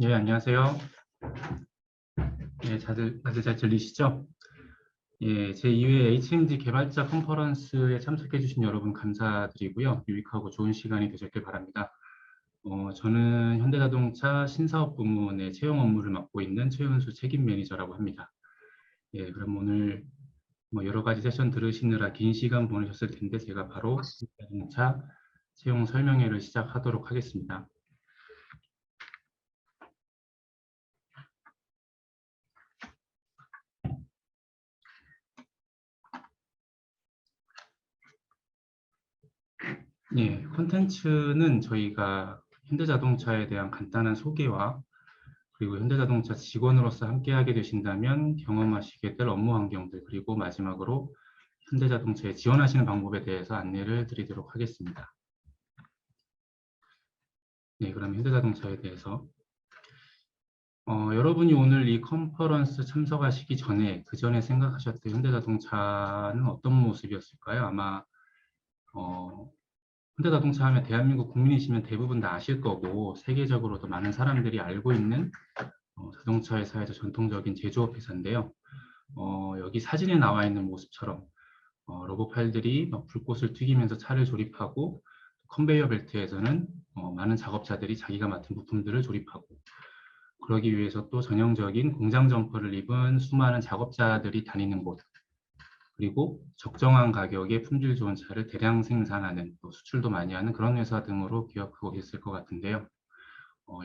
예, 안녕하세요. 예, 다들 잘 들리시죠? 예, 제2회 HMD 개발자 컨퍼런스에 참석해 주신 여러분 감사드리고요. 유익하고 좋은 시간이 되셨길 바랍니다. 저는 현대자동차 신사업 부문의 채용 업무를 맡고 있는 최은수 책임 매니저라고 합니다. 예, 그럼 오늘 뭐 여러 가지 세션 들으시느라 긴 시간 보내셨을 텐데 제가 바로 자동차 채용 설명회를 시작하도록 하겠습니다. 예, 콘텐츠는 저희가 현대자동차에 대한 간단한 소개와 그리고 현대자동차 직원으로서 함께하게 되신다면 경험하시게 될 업무 환경들, 그리고 마지막으로 현대자동차에 지원하시는 방법에 대해서 안내를 드리도록 하겠습니다. 네, 그럼 현대자동차에 대해서 여러분이 오늘 이 컨퍼런스 참석하시기 전에 그 전에 생각하셨던 현대자동차는 어떤 모습이었을까요? 아마 현대자동차 하면 대한민국 국민이시면 대부분 다 아실 거고 세계적으로도 많은 사람들이 알고 있는 자동차 회사에서 전통적인 제조업 회사인데요. 여기 사진에 나와 있는 모습처럼 로봇팔들이 불꽃을 튀기면서 차를 조립하고 컨베이어 벨트에서는 많은 작업자들이 자기가 맡은 부품들을 조립하고 그러기 위해서 또 전형적인 공장 점퍼를 입은 수많은 작업자들이 다니는 곳 그리고 적정한 가격에 품질 좋은 차를 대량 생산하는 또 수출도 많이 하는 그런 회사 등으로 기억하고 계실 것 같은데요.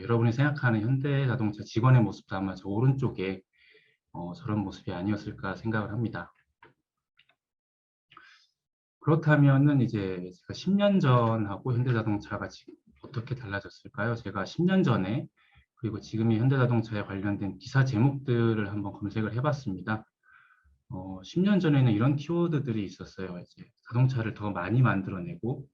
여러분이 생각하는 현대자동차 직원의 모습도 아마 저 오른쪽에 저런 모습이 아니었을까 생각을 합니다. 그렇다면은 이제 제가 10년 전하고 현대자동차가 지금 어떻게 달라졌을까요? 제가 10년 전에 그리고 지금의 현대자동차에 관련된 기사 제목들을 한번 검색을 해봤습니다. 10년 전에는 이런 키워드들이 있었어요. 이제 자동차를 더 많이 만들어내고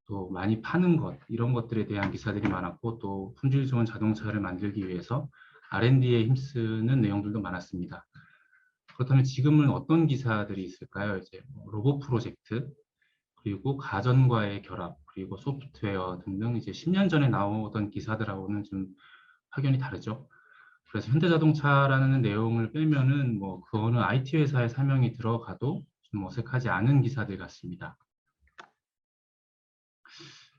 또 많이 파는 것, 이런 것들에 대한 기사들이 많았고 또 품질 좋은 자동차를 만들기 위해서 R&D에 힘쓰는 내용들도 많았습니다. 그렇다면 지금은 어떤 기사들이 있을까요? 이제 로봇 프로젝트, 그리고 가전과의 결합, 그리고 소프트웨어 등등 이제 10년 전에 나오던 기사들하고는 좀 확연히 다르죠. 그래서 현대자동차라는 내용을 빼면은 뭐 그 어느 IT 회사의 사명이 들어가도 좀 어색하지 않은 기사들 같습니다.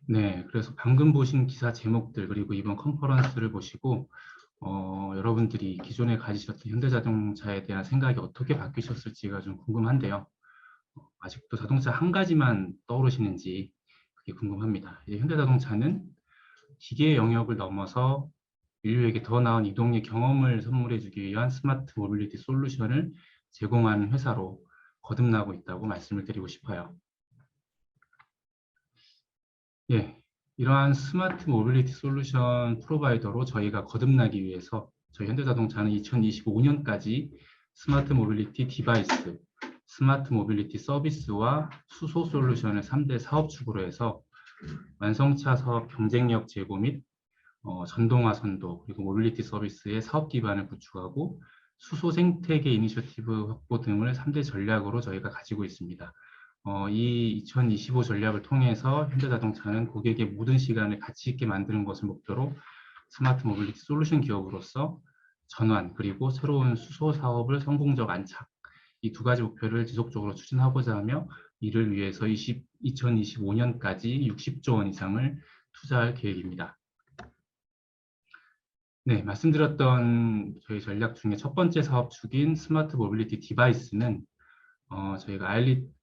네, 그래서 방금 보신 기사 제목들 그리고 이번 컨퍼런스를 보시고 여러분들이 기존에 가지셨던 현대자동차에 대한 생각이 어떻게 바뀌셨을지가 좀 궁금한데요. 아직도 자동차 한 가지만 떠오르시는지 그게 궁금합니다. 이제 현대자동차는 기계 영역을 넘어서 인류에게 더 나은 이동의 경험을 선물해주기 위한 스마트 모빌리티 솔루션을 제공하는 회사로 거듭나고 있다고 말씀을 드리고 싶어요. 예, 이러한 스마트 모빌리티 솔루션 프로바이더로 저희가 거듭나기 위해서 저희 현대자동차는 2025년까지 스마트 모빌리티 디바이스, 스마트 모빌리티 서비스와 수소 솔루션을 3대 사업축으로 해서 완성차 사업 경쟁력 제고 및 전동화 선도 그리고 모빌리티 서비스의 사업 기반을 구축하고 수소 생태계 이니셔티브 확보 등을 3대 전략으로 저희가 가지고 있습니다. 이 2025 전략을 통해서 현대자동차는 고객의 모든 시간을 가치 있게 만드는 것을 목표로 스마트 모빌리티 솔루션 기업으로서 전환 그리고 새로운 수소 사업을 성공적 안착 이 두 가지 목표를 지속적으로 추진하고자 하며 이를 위해서 2025년까지 60조 원 이상을 투자할 계획입니다. 네, 말씀드렸던 저희 전략 중에 첫 번째 사업축인 스마트 모빌리티 디바이스는 저희가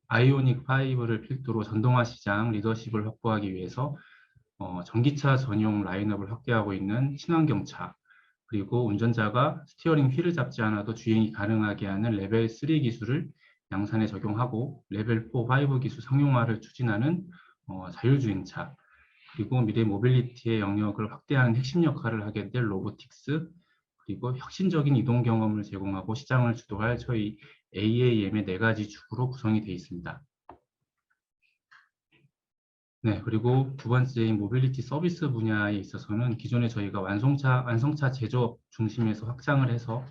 아이오닉 5를 필두로 전동화 시장 리더십을 확보하기 위해서 전기차 전용 라인업을 확대하고 있는 친환경차, 그리고 운전자가 스티어링 휠을 잡지 않아도 주행이 가능하게 하는 레벨 3 기술을 양산에 적용하고 레벨 4, 5 기술 상용화를 추진하는 자율주행차, 그리고 미래 모빌리티의 영역을 확대하는 핵심 역할을 하게 될 로보틱스, 그리고 혁신적인 이동 경험을 제공하고 시장을 주도할 저희 AAM의 네 가지 축으로 구성이 되어 있습니다. 네, 그리고 두 번째인 모빌리티 서비스 분야에 있어서는 기존에 저희가 완성차 제조업 중심에서 확장을 해서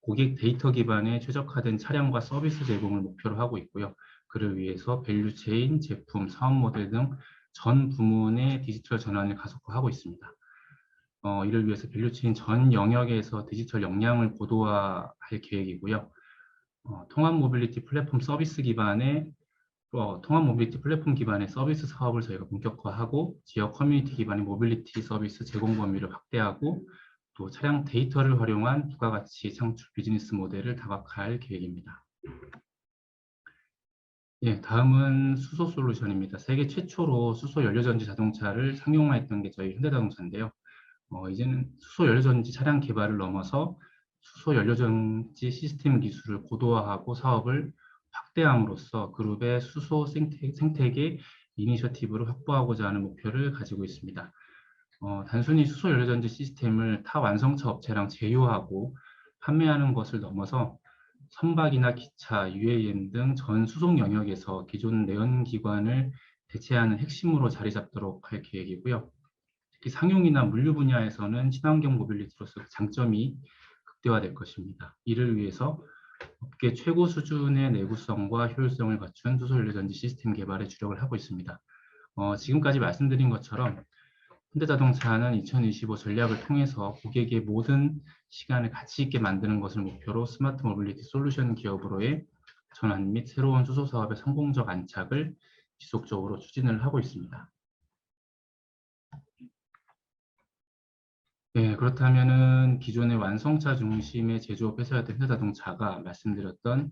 고객 데이터 기반의 최적화된 차량과 서비스 제공을 목표로 하고 있고요. 그를 위해서 밸류체인, 제품, 사업 모델 등 전 부문의 디지털 전환을 가속화하고 있습니다. 이를 위해서 밸류체인 전 영역에서 디지털 역량을 고도화할 계획이고요. 통합 모빌리티 플랫폼 기반의 서비스 사업을 저희가 본격화하고 지역 커뮤니티 기반의 모빌리티 서비스 제공 범위를 확대하고 또 차량 데이터를 활용한 부가가치 창출 비즈니스 모델을 다각화할 계획입니다. 예, 다음은 수소 솔루션입니다. 세계 최초로 수소 연료전지 자동차를 상용화했던 게 저희 현대자동차인데요. 이제는 수소 연료전지 차량 개발을 넘어서 수소 연료전지 시스템 기술을 고도화하고 사업을 확대함으로써 그룹의 수소 생태계 이니셔티브를 확보하고자 하는 목표를 가지고 있습니다. 단순히 수소 연료전지 시스템을 타 완성차 업체랑 제휴하고 판매하는 것을 넘어서 선박이나 기차, UAM 등 전 수송 영역에서 기존 내연기관을 대체하는 핵심으로 자리 잡도록 할 계획이고요. 특히 상용이나 물류 분야에서는 친환경 모빌리티로서 장점이 극대화될 것입니다. 이를 위해서 업계 최고 수준의 내구성과 효율성을 갖춘 수소연료전지 시스템 개발에 주력을 하고 있습니다. 지금까지 말씀드린 것처럼 현대자동차는 2025 전략을 통해서 고객의 모든 시간을 가치 있게 만드는 것을 목표로 스마트 모빌리티 솔루션 기업으로의 전환 및 새로운 수소 사업의 성공적 안착을 지속적으로 추진을 하고 있습니다. 네, 그렇다면은 기존의 완성차 중심의 제조업 회사였던 현대자동차가 말씀드렸던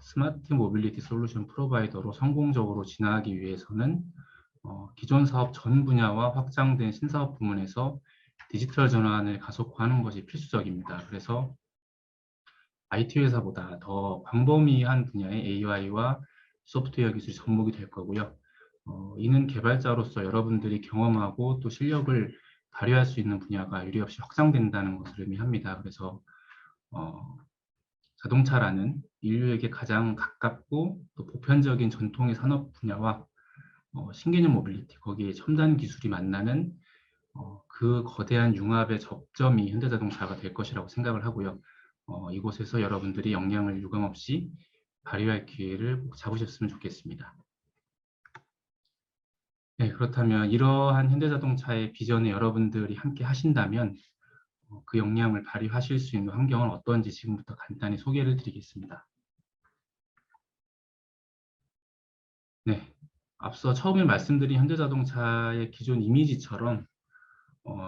스마트 모빌리티 솔루션 프로바이더로 성공적으로 진화하기 위해서는 기존 사업 전 분야와 확장된 신사업 부문에서 디지털 전환을 가속화하는 것이 필수적입니다. 그래서 IT 회사보다 더 광범위한 분야의 AI와 소프트웨어 기술이 접목이 될 거고요. 이는 개발자로서 여러분들이 경험하고 또 실력을 발휘할 수 있는 분야가 유례없이 확장된다는 것을 의미합니다. 그래서 자동차라는 인류에게 가장 가깝고 또 보편적인 전통의 산업 분야와 신개념 모빌리티, 거기에 첨단 기술이 만나는 그 거대한 융합의 접점이 현대자동차가 될 것이라고 생각을 하고요. 이곳에서 여러분들이 역량을 유감없이 발휘할 기회를 꼭 잡으셨으면 좋겠습니다. 네, 그렇다면 이러한 현대자동차의 비전에 여러분들이 함께 하신다면 그 역량을 발휘하실 수 있는 환경은 어떤지 지금부터 간단히 소개를 드리겠습니다. 네, 앞서 처음에 말씀드린 현대자동차의 기존 이미지처럼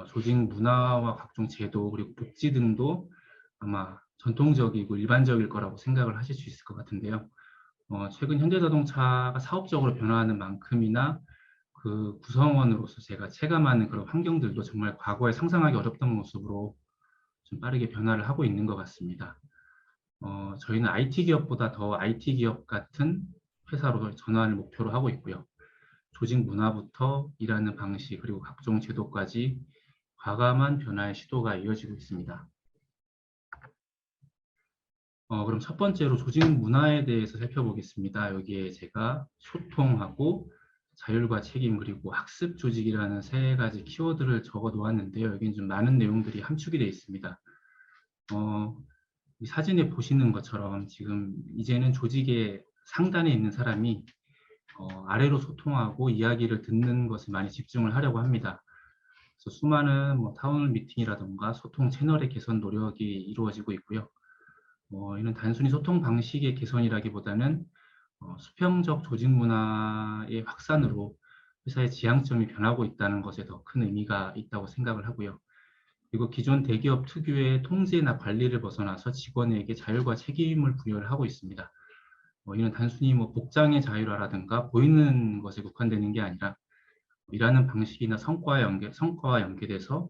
조직 문화와 각종 제도 그리고 복지 등도 아마 전통적이고 일반적일 거라고 생각을 하실 수 있을 것 같은데요. 최근 현대자동차가 사업적으로 변화하는 만큼이나 그 구성원으로서 제가 체감하는 그런 환경들도 정말 과거에 상상하기 어렵던 모습으로 좀 빠르게 변화를 하고 있는 것 같습니다. 저희는 IT 기업보다 더 IT 기업 같은 회사로 전환을 목표로 하고 있고요. 조직 문화부터 일하는 방식 그리고 각종 제도까지 과감한 변화의 시도가 이어지고 있습니다. 그럼 첫 번째로 조직 문화에 대해서 살펴보겠습니다. 여기에 제가 소통하고 자율과 책임 그리고 학습 조직이라는 세 가지 키워드를 적어 놓았는데요. 여기는 좀 많은 내용들이 함축이 되어 있습니다. 이 사진에 보시는 것처럼 지금 이제는 조직의 상단에 있는 사람이 아래로 소통하고 이야기를 듣는 것에 많이 집중을 하려고 합니다. 그래서 수많은 타운홀 미팅이라든가 소통 채널의 개선 노력이 이루어지고 있고요. 이는 단순히 소통 방식의 개선이라기보다는 수평적 조직 문화의 확산으로 회사의 지향점이 변하고 있다는 것에 더 큰 의미가 있다고 생각을 하고요. 그리고 기존 대기업 특유의 통제나 관리를 벗어나서 직원에게 자율과 책임을 부여를 하고 있습니다. 이는 단순히 복장의 자율화라든가 보이는 것에 국한되는 게 아니라 일하는 방식이나 성과와 연계돼서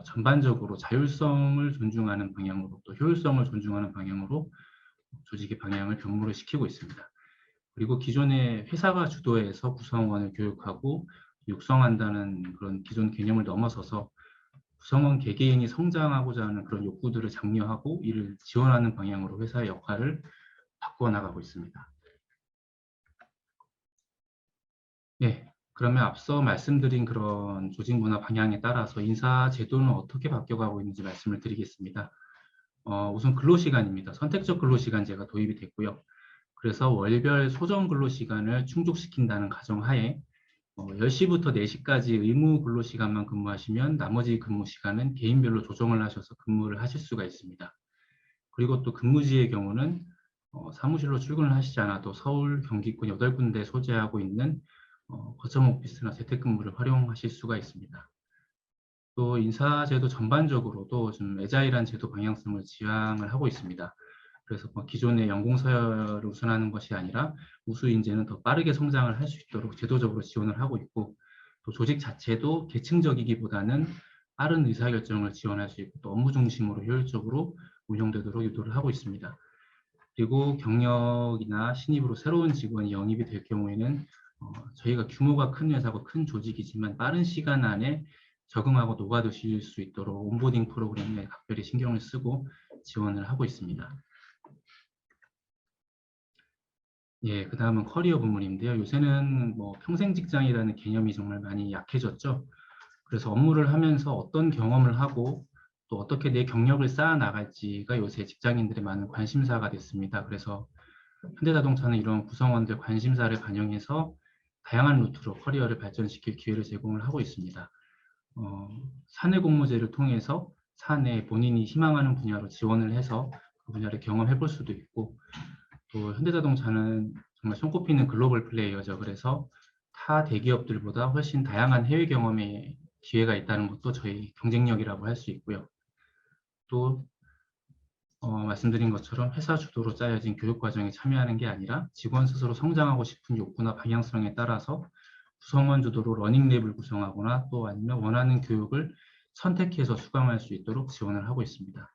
전반적으로 자율성을 존중하는 방향으로 또 효율성을 존중하는 방향으로 조직의 방향을 변모를 시키고 있습니다. 그리고 기존의 회사가 주도해서 구성원을 교육하고 육성한다는 그런 기존 개념을 넘어서서 구성원 개개인이 성장하고자 하는 그런 욕구들을 장려하고 이를 지원하는 방향으로 회사의 역할을 바꿔 나가고 있습니다. 네, 그러면 앞서 말씀드린 그런 조직 문화 방향에 따라서 인사 제도는 어떻게 바뀌어가고 있는지 말씀을 드리겠습니다. 우선 근로시간입니다. 선택적 근로시간제가 도입이 됐고요. 그래서 월별 소정 근로시간을 충족시킨다는 가정하에 10시부터 4시까지 의무 근로 시간만 근무하시면 나머지 근무 시간은 개인별로 조정을 하셔서 근무를 하실 수가 있습니다. 그리고 또 근무지의 경우는 사무실로 출근을 하시지 않아도 서울, 경기권 8군데 소재하고 있는 거점 오피스나 재택근무를 활용하실 수가 있습니다. 또 인사제도 전반적으로도 좀 애자일한 제도 방향성을 지향을 하고 있습니다. 그래서 기존의 연공서열을 우선하는 것이 아니라 우수 인재는 더 빠르게 성장을 할 수 있도록 제도적으로 지원을 하고 있고, 또 조직 자체도 계층적이기보다는 빠른 의사결정을 지원할 수 있고 또 업무 중심으로 효율적으로 운영되도록 유도를 하고 있습니다. 그리고 경력이나 신입으로 새로운 직원이 영입이 될 경우에는 저희가 규모가 큰 회사고 큰 조직이지만 빠른 시간 안에 적응하고 녹아드실 수 있도록 온보딩 프로그램에 각별히 신경을 쓰고 지원을 하고 있습니다. 예, 그 다음은 커리어 부문인데요. 요새는 평생 직장이라는 개념이 정말 많이 약해졌죠. 그래서 업무를 하면서 어떤 경험을 하고 또 어떻게 내 경력을 쌓아 나갈지가 요새 직장인들의 많은 관심사가 됐습니다. 그래서 현대자동차는 이런 구성원들 관심사를 반영해서 다양한 루트로 커리어를 발전시킬 기회를 제공을 하고 있습니다. 사내 공모제를 통해서 사내 본인이 희망하는 분야로 지원을 해서 그 분야를 경험해 볼 수도 있고, 또 현대자동차는 정말 손꼽히는 글로벌 플레이어죠. 그래서 타 대기업들보다 훨씬 다양한 해외 경험의 기회가 있다는 것도 저희 경쟁력이라고 할 수 있고요. 또 말씀드린 것처럼 회사 주도로 짜여진 교육 과정에 참여하는 게 아니라 직원 스스로 성장하고 싶은 욕구나 방향성에 따라서 구성원 주도로 러닝랩을 구성하거나 또 아니면 원하는 교육을 선택해서 수강할 수 있도록 지원을 하고 있습니다.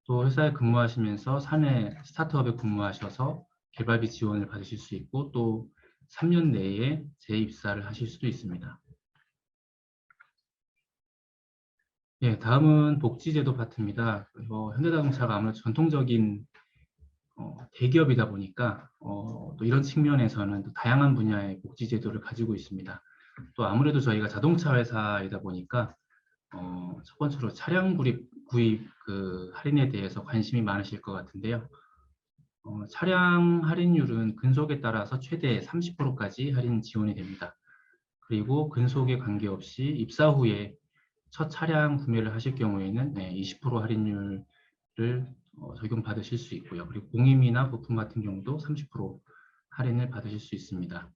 또 회사에 근무하시면서 사내 스타트업에 근무하셔서 개발비 지원을 받으실 수 있고 또 3년 내에 재입사를 하실 수도 있습니다. 예, 다음은 복지제도 파트입니다. 현대자동차가 아무래도 전통적인 대기업이다 보니까 또 이런 측면에서는 또 다양한 분야의 복지제도를 가지고 있습니다. 또 아무래도 저희가 자동차 회사이다 보니까 첫 번째로 차량 구입 그 할인에 대해서 관심이 많으실 것 같은데요. 차량 할인율은 근속에 따라서 최대 30%까지 할인 지원이 됩니다. 그리고 근속에 관계없이 입사 후에 첫 차량 구매를 하실 경우에는 20% 할인율을 적용받으실 수 있고요. 그리고 공임이나 부품 같은 경우도 30% 할인을 받으실 수 있습니다.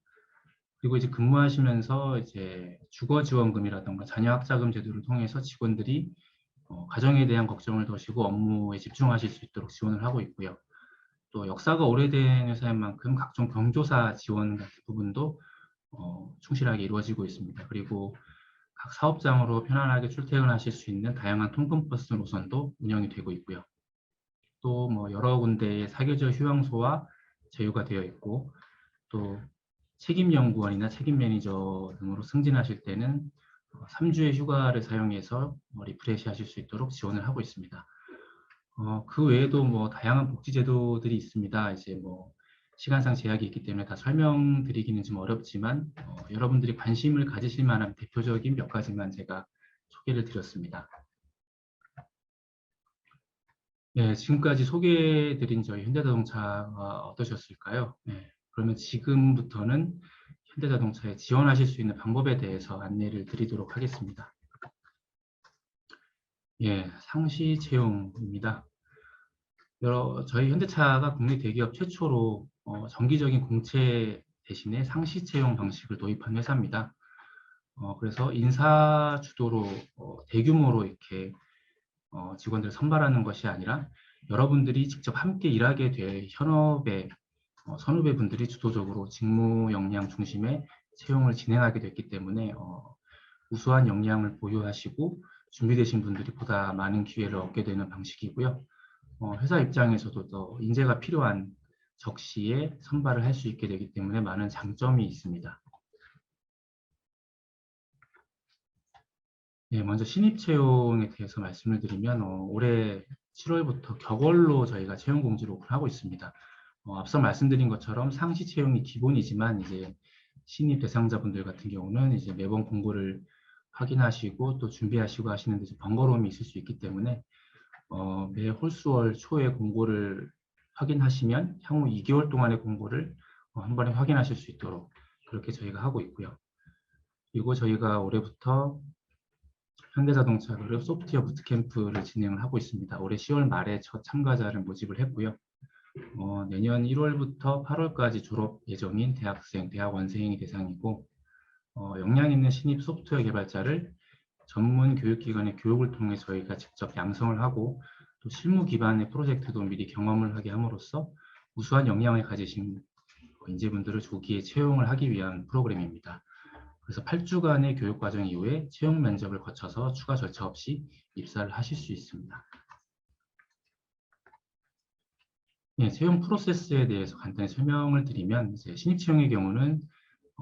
그리고 이제 근무하시면서 이제 주거지원금이라던가 자녀학자금 제도를 통해서 직원들이 가정에 대한 걱정을 덜시고 업무에 집중하실 수 있도록 지원을 하고 있고요. 또 역사가 오래된 회사인 만큼 각종 경조사 지원 같은 부분도 충실하게 이루어지고 있습니다. 그리고 각 사업장으로 편안하게 출퇴근하실 수 있는 다양한 통근버스 노선도 운영이 되고 있고요. 또 여러 군데의 사교적 휴양소와 제휴가 되어 있고, 또 책임연구원이나 책임매니저 등으로 승진하실 때는 3주의 휴가를 사용해서 리프레시 하실 수 있도록 지원을 하고 있습니다. 그 외에도 다양한 복지제도들이 있습니다. 이제 시간상 제약이 있기 때문에 다 설명드리기는 좀 어렵지만 여러분들이 관심을 가지실 만한 대표적인 몇 가지만 제가 소개를 드렸습니다. 네, 지금까지 소개해드린 저희 현대자동차가 어떠셨을까요? 네, 그러면 지금부터는 현대자동차에 지원하실 수 있는 방법에 대해서 안내를 드리도록 하겠습니다. 예, 상시 채용입니다. 저희 현대차가 국내 대기업 최초로 정기적인 공채 대신에 상시 채용 방식을 도입한 회사입니다. 그래서 인사 주도로 대규모로 이렇게 직원들을 선발하는 것이 아니라 여러분들이 직접 함께 일하게 될 현업의 선후배 분들이 주도적으로 직무 역량 중심의 채용을 진행하게 됐기 때문에 우수한 역량을 보유하시고 준비되신 분들이 보다 많은 기회를 얻게 되는 방식이고요. 회사 입장에서도 더 인재가 필요한 적시에 선발을 할 수 있게 되기 때문에 많은 장점이 있습니다. 네, 먼저 신입 채용에 대해서 말씀을 드리면 올해 7월부터 격월로 저희가 채용 공지를 오픈하고 있습니다. 앞서 말씀드린 것처럼 상시 채용이 기본이지만 이제 신입 대상자분들 같은 경우는 이제 매번 공고를 확인하시고 또 준비하시고 하시는데 좀 번거로움이 있을 수 있기 때문에 매 홀수월 초에 공고를 확인하시면 향후 2개월 동안의 공고를 한 번에 확인하실 수 있도록 그렇게 저희가 하고 있고요. 그리고 저희가 올해부터 현대자동차 그룹 소프트웨어 부트캠프를 진행을 하고 있습니다. 올해 10월 말에 첫 참가자를 모집을 했고요. 내년 1월부터 8월까지 졸업 예정인 대학생, 대학원생이 대상이고 역량 있는 신입 소프트웨어 개발자를 전문 교육기관의 교육을 통해 저희가 직접 양성을 하고 또 실무 기반의 프로젝트도 미리 경험을 하게 함으로써 우수한 역량을 가지신 인재분들을 조기에 채용을 하기 위한 프로그램입니다. 그래서 8주간의 교육 과정 이후에 채용 면접을 거쳐서 추가 절차 없이 입사를 하실 수 있습니다. 네, 채용 프로세스에 대해서 간단히 설명을 드리면 이제 신입 채용의 경우는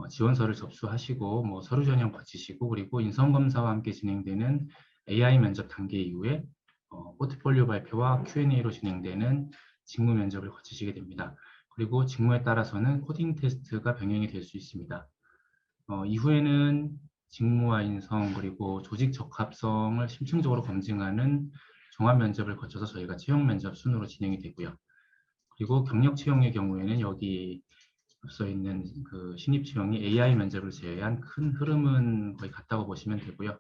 지원서를 접수하시고 서류 전형 거치시고 그리고 인성검사와 함께 진행되는 AI 면접 단계 이후에 포트폴리오 발표와 Q&A로 진행되는 직무 면접을 거치시게 됩니다. 그리고 직무에 따라서는 코딩 테스트가 병행이 될 수 있습니다. 이후에는 직무와 인성 그리고 조직 적합성을 심층적으로 검증하는 종합 면접을 거쳐서 저희가 채용 면접 순으로 진행이 되고요. 그리고 경력 채용의 경우에는 여기 앞서 있는 그 신입 채용이 AI 면접을 제외한 큰 흐름은 거의 같다고 보시면 되고요.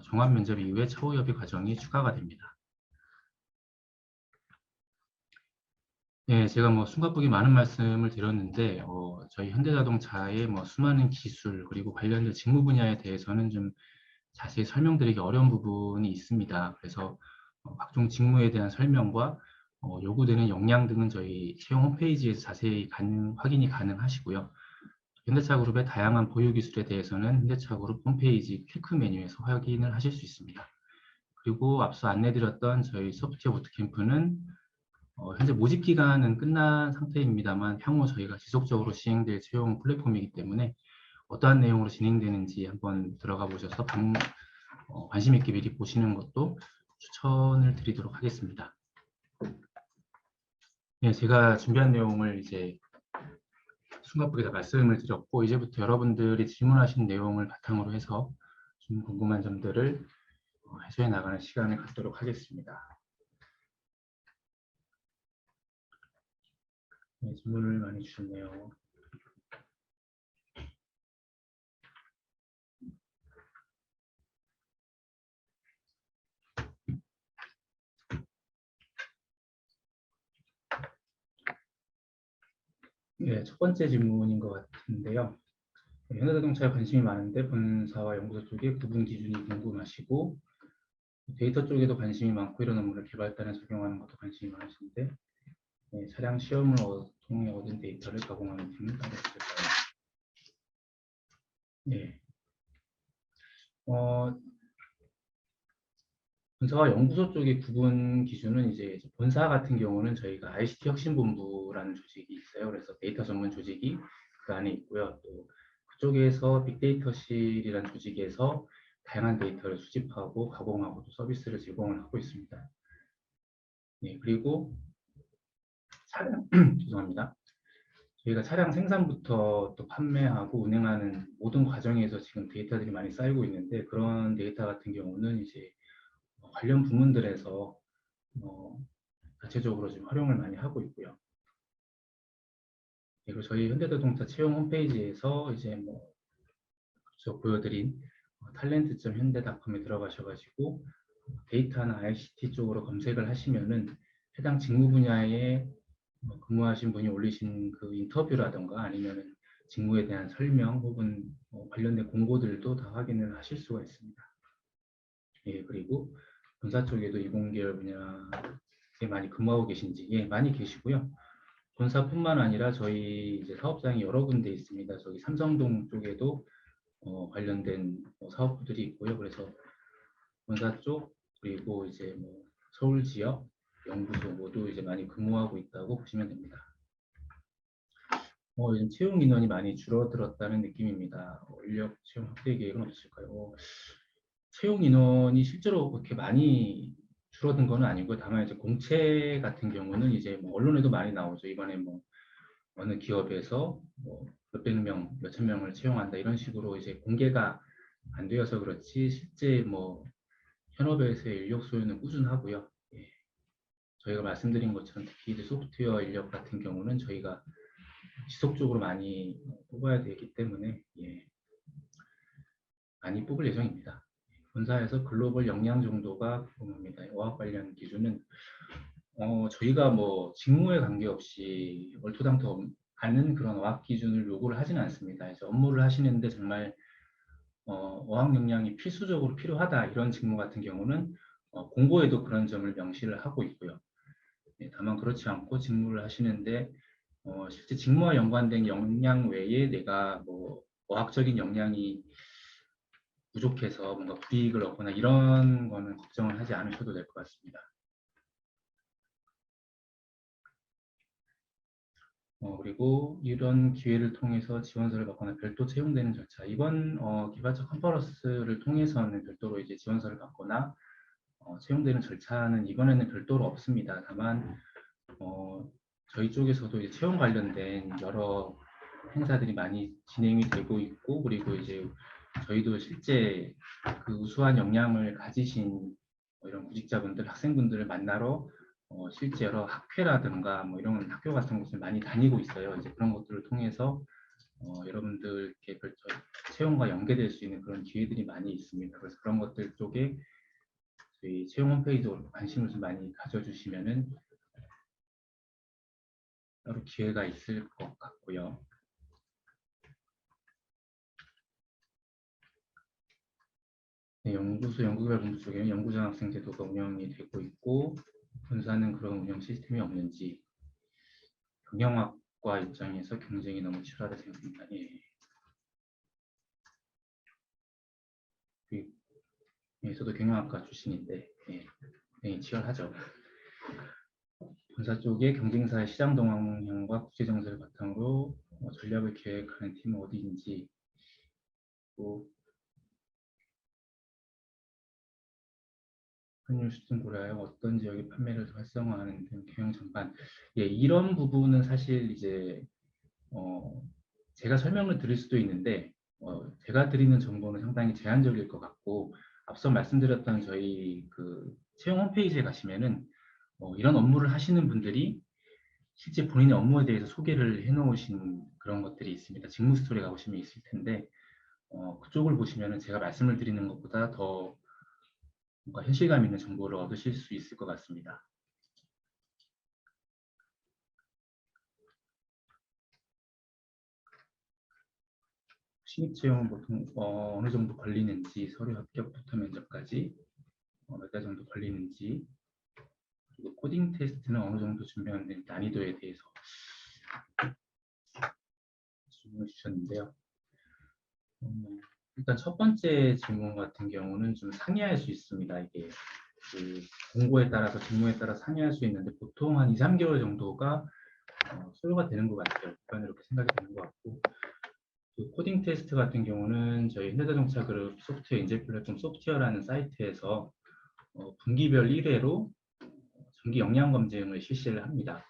종합 면접 이후에 처우 협의 과정이 추가가 됩니다. 네, 제가 숨가쁘게 많은 말씀을 드렸는데 저희 현대자동차의 수많은 기술 그리고 관련된 직무 분야에 대해서는 좀 자세히 설명드리기 어려운 부분이 있습니다. 그래서 각종 직무에 대한 설명과 요구되는 역량 등은 저희 채용 홈페이지에서 자세히 확인이 가능하시고요. 현대차그룹의 다양한 보유 기술에 대해서는 현대차그룹 홈페이지 퀵 메뉴에서 확인을 하실 수 있습니다. 그리고 앞서 안내드렸던 저희 소프트웨어 부트캠프는 현재 모집 기간은 끝난 상태입니다만 향후 저희가 지속적으로 시행될 채용 플랫폼이기 때문에 어떠한 내용으로 진행되는지 한번 들어가 보셔서 관심 있게 미리 보시는 것도 추천을 드리도록 하겠습니다. 네, 제가 준비한 내용을 이제 숨가쁘게 다 말씀을 드렸고 이제부터 여러분들이 질문하신 내용을 바탕으로 해서 좀 궁금한 점들을 해소해 나가는 시간을 갖도록 하겠습니다. 네, 질문을 많이 주셨네요. 네, 첫 번째 질문인 것 같은데요. 현대자동차에 관심이 많은데 본사와 연구소 쪽에 구분 기준이 궁금하시고 데이터 쪽에도 관심이 많고 이런 업무를 개발단에 적용하는 것도 관심이 많으신데 차량 시험을 통해 얻은 데이터를 가공하는 팀은 따로 있을까요? 네. 본사와 연구소 쪽의 구분 기준은 이제 본사 같은 경우는 저희가 ICT 혁신본부라는 조직이 있어요. 그래서 데이터 전문 조직이 그 안에 있고요. 또 그쪽에서 빅데이터실이라는 조직에서 다양한 데이터를 수집하고 가공하고 또 서비스를 제공을 하고 있습니다. 네, 그리고 차량 죄송합니다. 저희가 차량 생산부터 또 판매하고 운행하는 모든 과정에서 지금 데이터들이 많이 쌓이고 있는데 그런 데이터 같은 경우는 이제 관련 부문들에서 자체적으로 지금 활용을 많이 하고 있고요. 그리고 저희 현대자동차 채용 홈페이지에서 이제 저 보여드린 talent.현대.com에 들어가셔가지고 데이터나 ICT 쪽으로 검색을 하시면은 해당 직무 분야에 근무하신 분이 올리신 그 인터뷰라던가 아니면은 직무에 대한 설명 혹은 관련된 공고들도 다 확인을 하실 수가 있습니다. 예, 그리고 본사 쪽에도 이공계열 분야에 많이 근무하고 계신지 많이 계시고요. 본사뿐만 아니라 저희 이제 사업장이 여러 군데 있습니다. 저기 삼성동 쪽에도 관련된 사업부들이 있고요. 그래서 본사 쪽 그리고 이제 서울 지역 연구소 모두 이제 많이 근무하고 있다고 보시면 됩니다. 요즘 채용 인원이 많이 줄어들었다는 느낌입니다. 인력 채용 확대 계획은 없을까요? 채용 인원이 실제로 그렇게 많이 줄어든 건 아니고요. 다만 이제 공채 같은 경우는 이제 언론에도 많이 나오죠. 이번에 어느 기업에서 몇백 명, 몇천 명을 채용한다 이런 식으로 이제 공개가 안 되어서 그렇지 실제 현업에서의 인력 소요는 꾸준하고요. 예. 저희가 말씀드린 것처럼 특히 이제 소프트웨어 인력 같은 경우는 저희가 지속적으로 많이 뽑아야 되기 때문에 많이 뽑을 예정입니다. 본사에서 글로벌 역량 정도가 궁금합니다. 어학 관련 기준은 저희가 뭐 직무에 관계없이 얼토당토 않는 그런 어학 기준을 요구를 하지는 않습니다. 그래서 업무를 하시는데 정말 어학 역량이 필수적으로 필요하다 이런 직무 같은 경우는 공고에도 그런 점을 명시를 하고 있고요. 네, 다만 그렇지 않고 직무를 하시는데 실제 직무와 연관된 역량 외에 내가 뭐 어학적인 역량이 부족해서 뭔가 불이익을 얻거나 이런 거는 걱정을 하지 않으셔도 될 것 같습니다. 그리고 이런 기회를 통해서 지원서를 받거나 별도 채용되는 절차. 이번 개발적 컨퍼런스를 통해서는 별도로 이제 지원서를 받거나 채용되는 절차는 이번에는 별도로 없습니다. 다만 저희 쪽에서도 이제 채용 관련된 여러 행사들이 많이 진행이 되고 있고, 그리고 이제 저희도 실제 그 우수한 역량을 가지신 이런 구직자분들, 학생분들을 만나러 실제 여러 학회라든가 뭐 이런 학교 같은 곳을 많이 다니고 있어요. 이제 그런 것들을 통해서 여러분들께 채용과 연계될 수 있는 그런 기회들이 많이 있습니다. 그래서 그런 것들 쪽에 저희 채용 홈페이지로 관심을 좀 많이 가져주시면은 따로 기회가 있을 것 같고요. 네, 연구소 연구개발본부 쪽에는 연구장학생 제도가 운영이 되고 있고 본사는 그런 운영 시스템이 없는지 경영학과 입장에서 경쟁이 너무 치열하다 생각합니다. 예. 예, 저도 경영학과 출신인데 예, 치열하죠. 본사 쪽에 경쟁사의 시장 동향과 국제 정세를 바탕으로 전략을 계획하는 팀은 어디인지 또 환율 수준 고려하여 어떤 지역의 판매를 활성화하는 등 경영 전반. 예, 이런 부분은 사실 이제 제가 설명을 드릴 수도 있는데 제가 드리는 정보는 상당히 제한적일 것 같고 앞서 말씀드렸던 저희 그 채용 홈페이지에 가시면은 이런 업무를 하시는 분들이 실제 본인의 업무에 대해서 소개를 해놓으신 그런 것들이 있습니다. 직무 스토리가 보시면 있을 텐데 그쪽을 보시면은 제가 말씀을 드리는 것보다 더 뭔가 현실감 있는 정보를 얻으실 수 있을 것 같습니다. 신입 채용은 보통 어느 정도 걸리는지, 서류 합격부터 면접까지 몇 달 정도 걸리는지, 그리고 코딩 테스트는 어느 정도 준비하는 난이도에 대해서 질문을 주셨는데요. 일단 첫 번째 질문 같은 경우는 좀 상이할 수 있습니다. 이게 그 공고에 따라서 직무에 따라 상이할 수 있는데 보통 한 2, 3개월 정도가 소요가 되는 것 같아요. 저는 이렇게 생각이 되는 것 같고 그 코딩 테스트 같은 경우는 저희 현대자동차 그룹 소프트웨어 인재 플랫폼 소프트웨어라는 사이트에서 분기별 1회로 정기 역량 검증을 실시를 합니다.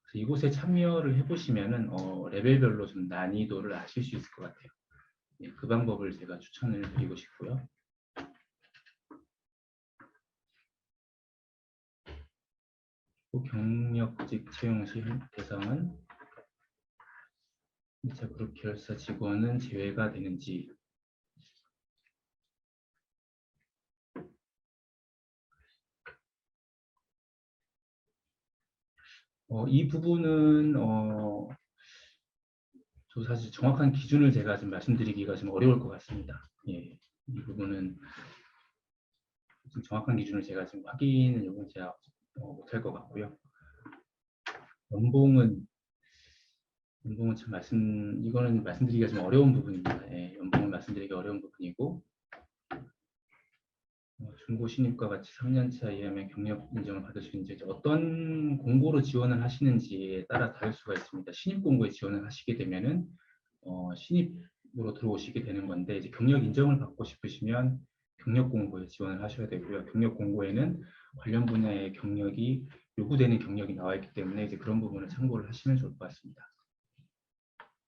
그래서 이곳에 참여를 해보시면은 레벨별로 좀 난이도를 아실 수 있을 것 같아요. 네, 그 방법을 제가 추천을 드리고 싶고요. 경력 구직 채용 시 대상은 2차 그룹 계열사 직원은 제외가 되는지 이 부분은 저 사실 정확한 기준을 제가 좀 말씀드리기가 좀 어려울 것 같습니다. 예, 이 부분은 좀 정확한 기준을 제가 지금 확인을 요건 제가 못할 것 같고요. 연봉은 참 이거는 말씀드리기가 좀 어려운 부분입니다. 예, 연봉은 말씀드리기 어려운 부분이고 중고 신입과 같이 3년차 이하면 경력 인정을 받을 수 있는지 어떤 공고로 지원을 하시는지에 따라 다를 수가 있습니다. 신입 공고에 지원을 하시게 되면은 신입으로 들어오시게 되는 건데 이제 경력 인정을 받고 싶으시면 경력 공고에 지원을 하셔야 되고요. 경력 공고에는 관련 분야의 경력이 요구되는 경력이 나와 있기 때문에 이제 그런 부분을 참고를 하시면 좋을 것 같습니다.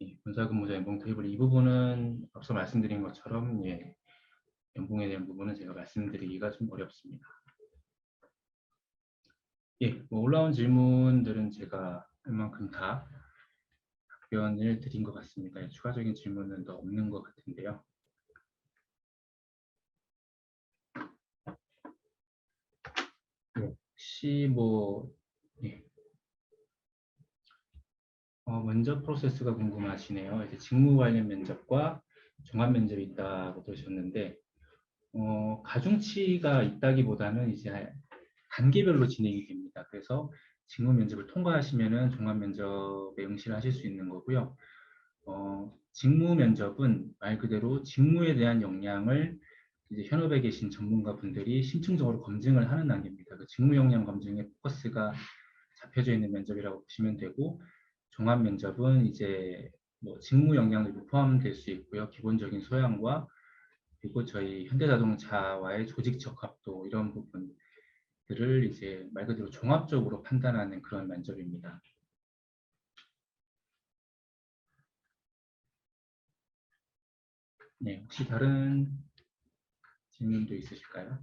예, 본사근무자 연봉 테이블 이 부분은 앞서 말씀드린 것처럼 예, 연봉에 대한 부분은 제가 말씀드리기가 좀 어렵습니다. 예, 뭐 올라온 질문들은 제가 할 만큼 다 답변을 드린 것 같습니다. 추가적인 질문은 더 없는 것 같은데요. 혹시 뭐 예. 면접 프로세스가 궁금하시네요. 이제 직무 관련 면접과 종합 면접이 있다고 들으셨는데 가중치가 있다기보다는 이제 단계별로 진행이 됩니다. 그래서 직무 면접을 통과하시면은 종합 면접에 응시를 하실 수 있는 거고요. 직무 면접은 말 그대로 직무에 대한 역량을 이제 현업에 계신 전문가 분들이 심층적으로 검증을 하는 단계입니다. 그 직무 역량 검증에 포커스가 잡혀져 있는 면접이라고 보시면 되고, 종합 면접은 이제 뭐 직무 역량도 포함될 수 있고요. 기본적인 소양과 그리고 저희 현대자동차와의 조직 적합도 이런 부분들을 이제 말 그대로 종합적으로 판단하는 그런 면접입니다. 네, 혹시 다른 질문도 있으실까요?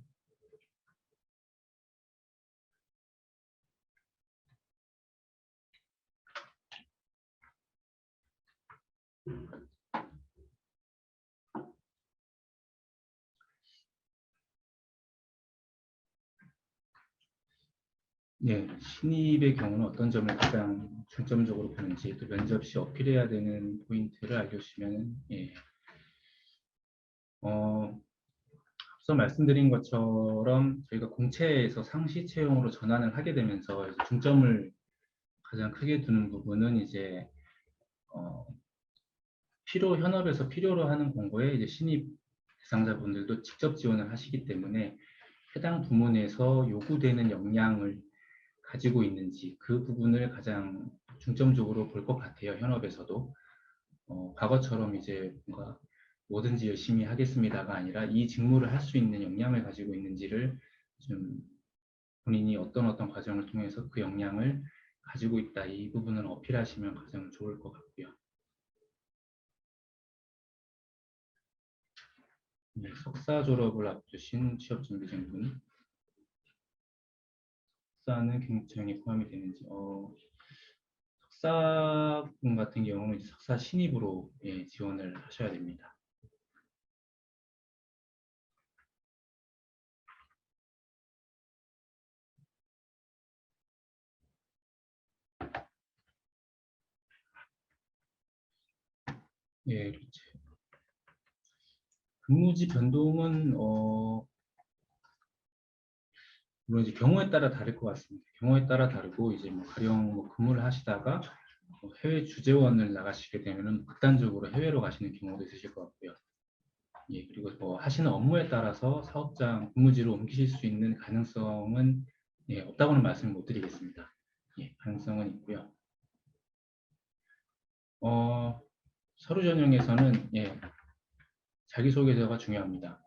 네, 신입의 경우는 어떤 점을 가장 중점적으로 보는지, 또 면접 시 어필해야 되는 포인트를 알려주시면, 예. 앞서 말씀드린 것처럼 저희가 공채에서 상시 채용으로 전환을 하게 되면서 이제 중점을 가장 크게 두는 부분은 이제 어, 현업에서 필요로 하는 공고에 이제 신입 대상자분들도 직접 지원을 하시기 때문에 해당 부문에서 요구되는 역량을 가지고 있는지 그 부분을 가장 중점적으로 볼 것 같아요. 현업에서도 과거처럼 이제 뭔가 뭐든지 열심히 하겠습니다가 아니라 이 직무를 할 수 있는 역량을 가지고 있는지를 좀 본인이 어떤 과정을 통해서 그 역량을 가지고 있다 이 부분을 어필하시면 가장 좋을 것 같고요. 네, 석사 졸업을 앞두신 취업준비생분 석사는 경력이 포함이 되는지 석사분 같은 경우는 석사 신입으로 예, 지원을 하셔야 됩니다. 예, 그렇죠. 근무지 변동은 물론 이제 경우에 따라 다를 것 같습니다. 경우에 따라 다르고 이제 뭐 가령 뭐 근무를 하시다가 해외 주재원을 나가시게 되면은 극단적으로 해외로 가시는 경우도 있으실 것 같고요. 예, 그리고 뭐 하시는 업무에 따라서 사업장 근무지로 옮기실 수 있는 가능성은 예, 없다고는 말씀을 못 드리겠습니다. 예, 가능성은 있고요. 서류 전형에서는 예, 자기소개서가 중요합니다.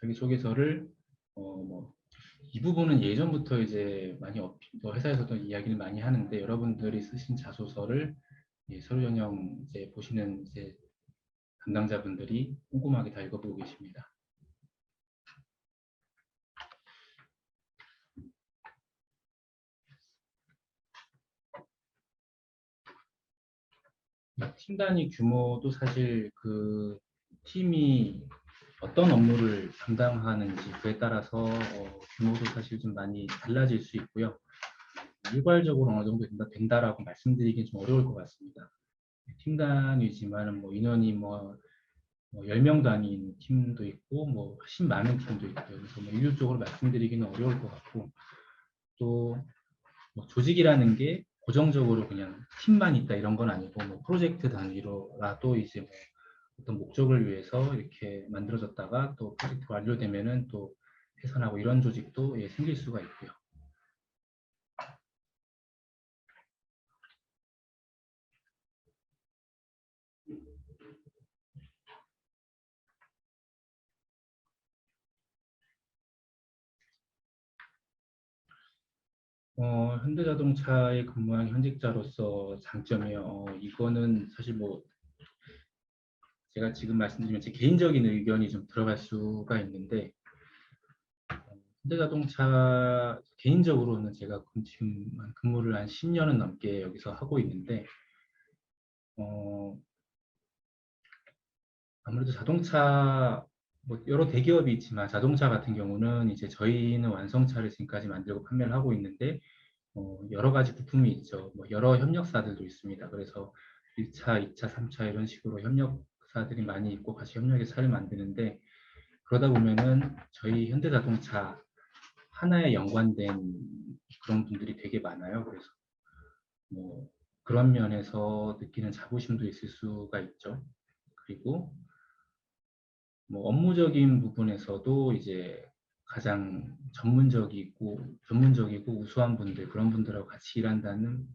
자기소개서를 뭐 이 부분은 예전부터 이제 많이 회사에서도 이야기를 많이 하는데 여러분들이 쓰신 자소서를 예, 서류 전형 이제 보시는 이제 담당자분들이 꼼꼼하게 다 읽어보고 계십니다. 팀 단위 규모도 사실 그 팀이 어떤 업무를 담당하는지 그에 따라서 규모도 사실 좀 많이 달라질 수 있고요. 일괄적으로 어느 정도 된다라고 말씀드리기 좀 어려울 것 같습니다. 팀 단위지만은 뭐 인원이 뭐 10명 단위인 팀도 있고 뭐 훨씬 많은 팀도 있고요. 그래서 뭐 일률적으로 말씀드리기는 어려울 것 같고 또뭐 조직이라는 게 고정적으로 그냥 팀만 있다 이런 건 아니고 뭐 프로젝트 단위로라도 이제 뭐 어떤 목적을 위해서 이렇게 만들어졌다가 또 프로젝트 완료되면은 또 해산하고 이런 조직도 예, 생길 수가 있고요. 현대자동차에 근무한 현직자로서 장점이요. 이거는 사실 뭐 제가 지금 말씀드리면 제 개인적인 의견이 좀 들어갈 수가 있는데 현대자동차 개인적으로는 제가 지금 근무를 한 10년은 넘게 여기서 하고 있는데 어, 아무래도 자동차 뭐 여러 대기업이 있지만 자동차 같은 경우는 이제 저희는 완성차를 지금까지 만들고 판매를 하고 있는데 여러 가지 부품이 있죠. 뭐 여러 협력사들도 있습니다. 그래서 1차, 2차, 3차 이런 식으로 협력사들이 많이 있고 같이 협력해서 차를 만드는데 그러다 보면은 저희 현대자동차 하나에 연관된 그런 분들이 되게 많아요. 그래서 뭐 그런 면에서 느끼는 자부심도 있을 수가 있죠. 그리고 뭐 업무적인 부분에서도 이제 가장 전문적이고 우수한 분들, 그런 분들하고 같이 일한다는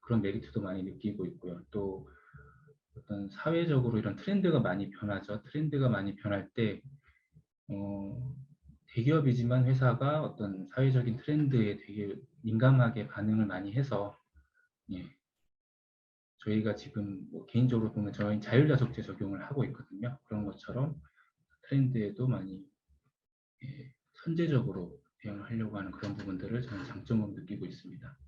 그런 메리트도 많이 느끼고 있고요. 또 어떤 사회적으로 이런 트렌드가 많이 변하죠. 트렌드가 많이 변할 때 어, 대기업이지만 회사가 어떤 사회적인 트렌드에 되게 민감하게 반응을 많이 해서 예, 저희가 지금 뭐 개인적으로 보면 저희 자율자석제 적용을 하고 있거든요. 그런 것처럼 트렌드에도 많이 예, 선제적으로 대응을 하려고 하는 그런 부분들을 저는 장점으로 느끼고 있습니다.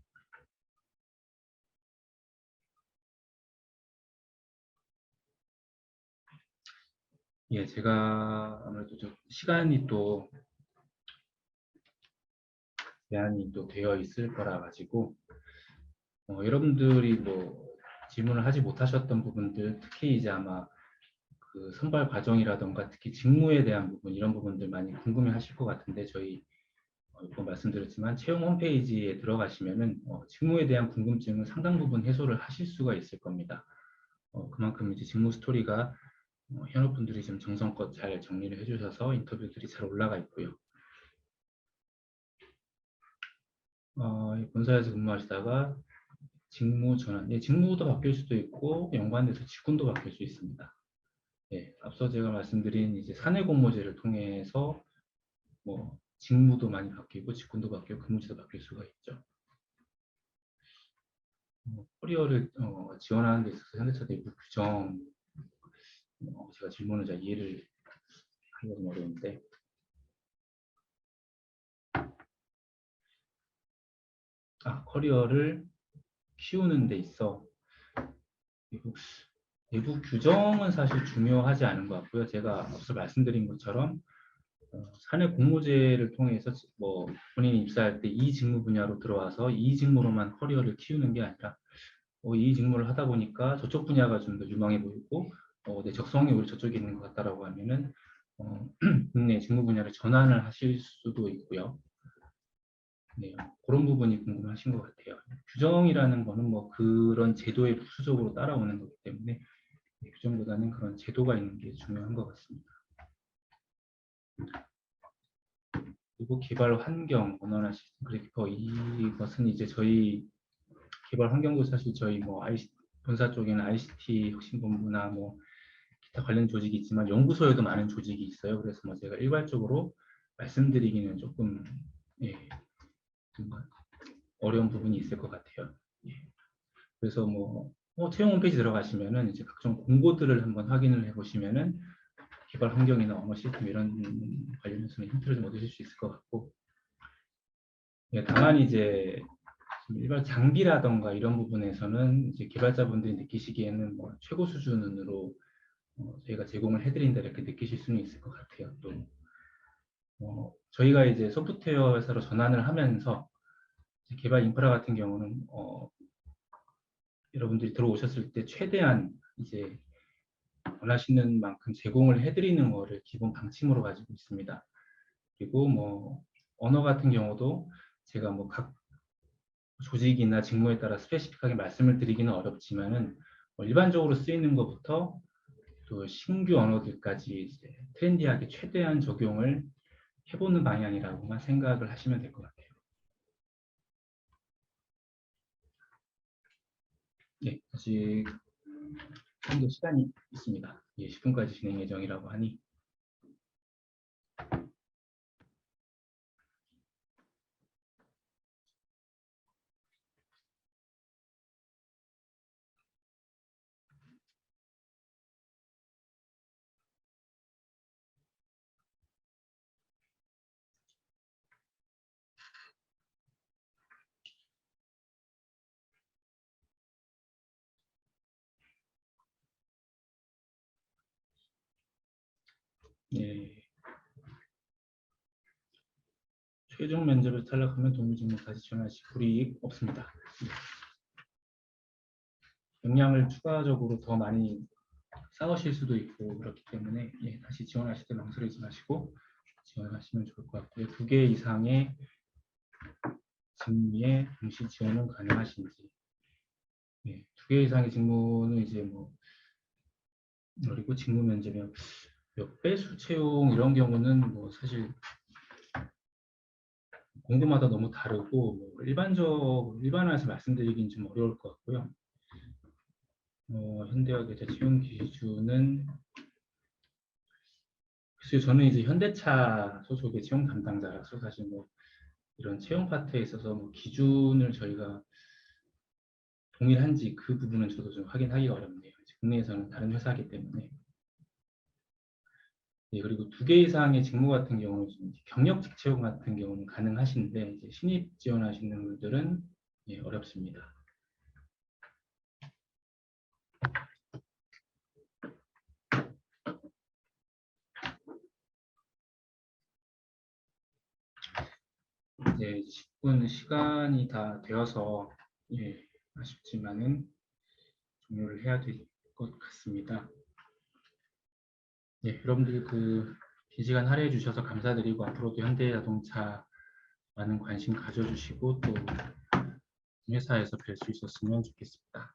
예, 제가 아무래도 시간이 또 제한이 또 되어 있을 거라 가지고 여러분들이 뭐 질문을 하지 못하셨던 부분들, 특히 이제 아마 그 선발 과정이라던가 특히 직무에 대한 부분 이런 부분들 많이 궁금해 하실 것 같은데 저희 또 말씀드렸지만 채용 홈페이지에 들어가시면은 직무에 대한 궁금증은 상당 부분 해소를 하실 수가 있을 겁니다. 그만큼 이제 직무 스토리가 현업분들이 지금 정성껏 잘 정리를 해주셔서 인터뷰들이 잘 올라가 있고요. 본사에서 근무하시다가 직무 전환, 예, 직무도 바뀔 수도 있고 연관돼서 직군도 바뀔 수 있습니다. 예, 앞서 제가 말씀드린 이제 사내 공모제를 통해서 뭐 직무도 많이 바뀌고 직군도 바뀌고 근무지도 바뀔 수가 있죠. 커리어를 지원하는 데 있어서 현대차 내부 규정 제가 질문을 잘 이해를 하기가 좀 어려운데 커리어를 키우는 데 있어 내부, 내부 규정은 사실 중요하지 않은 것 같고요. 제가 앞서 말씀드린 것처럼 사내 공모제를 통해서 뭐 본인이 입사할 때 이 직무 분야로 들어와서 이 직무로만 커리어를 키우는 게 아니라 이 직무를 하다 보니까 저쪽 분야가 좀 더 유망해 보이고 내 적성이 오히려 저쪽에 있는 것 같다라고 하면은 국내 직무 분야를 전환을 하실 수도 있고요. 네, 그런 부분이 궁금하신 것 같아요. 규정이라는 거는 뭐 그런 제도에 부수적으로 따라오는 거기 때문에 규정보다는 그런 제도가 있는 게 중요한 것 같습니다. 그리고 개발 환경, 언어나 시스템 그래픽 이것은 이제 저희 개발 환경도 사실 저희 뭐 본사 쪽에는 ICT 혁신본부나 뭐 기타 관련 조직이 있지만 연구소에도 많은 조직이 있어요. 그래서 뭐 제가 일괄적으로 말씀드리기는 조금 예, 좀 어려운 부분이 있을 것 같아요. 예. 그래서 뭐 채용 홈페이지 들어가시면은 이제 각종 공고들을 한번 확인을 해보시면은 개발 환경이나 언어 시스템 이런 관련해서는 힌트를 좀 얻으실 수 있을 것 같고 예, 다만 이제 일반 장비라던가 이런 부분에서는 이제 개발자분들이 느끼시기에는 뭐 최고 수준으로 저희가 제공을 해드린다 이렇게 느끼실 수는 있을 것 같아요. 또 저희가 이제 소프트웨어 회사로 전환을 하면서 개발 인프라 같은 경우는 여러분들이 들어오셨을 때 최대한 이제 원하시는 만큼 제공을 해드리는 거를 기본 방침으로 가지고 있습니다. 그리고 뭐 언어 같은 경우도 제가 뭐 각 조직이나 직무에 따라 스페시픽하게 말씀을 드리기는 어렵지만은 일반적으로 쓰이는 것부터 또 신규 언어들까지 이제 트렌디하게 최대한 적용을 해보는 방향이라고만 생각을 하시면 될 것 같아요. 예, 아직 좀 더 시간이 있습니다. 예, 10분까지 진행 예정이라고 하니 예, 최종 면접을 탈락하면 동료 직무 다시 지원할 시 불이익 없습니다. 역량을 추가적으로 더 많이 쌓으실 수도 있고 그렇기 때문에 다시 지원하실 때 망설이지 마시고 지원하시면 좋을 것 같고요. 2개 이상의 직무에 동시 지원은 가능하신지. 2개 이상의 직무는 이제 뭐 그리고 직무 면제면 몇 배수 채용 이런 경우는 뭐 사실 공고마다 너무 다르고 뭐 일반화해서 말씀드리긴 좀 어려울 것 같고요. 현대와 계좌 채용 기준은 글쎄요, 저는 이제 현대차 소속의 채용 담당자라서 사실 뭐 이런 채용 파트에 있어서 뭐 기준을 저희가 동일한지 그 부분은 저도 좀 확인하기가 어렵네요. 국내에서는 다른 회사이기 때문에. 그리고 2개 이상의 직무 같은 경우는 경력직 채용 같은 경우는 가능하신데 이제 신입 지원하시는 분들은 어렵습니다. 이제 10분 시간이 다 되어서 아쉽지만은 종료를 해야 될 것 같습니다. 여러분들 긴 시간 할애해 주셔서 감사드리고 앞으로도 현대자동차 많은 관심 가져주시고 또 회사에서 뵐 수 있었으면 좋겠습니다.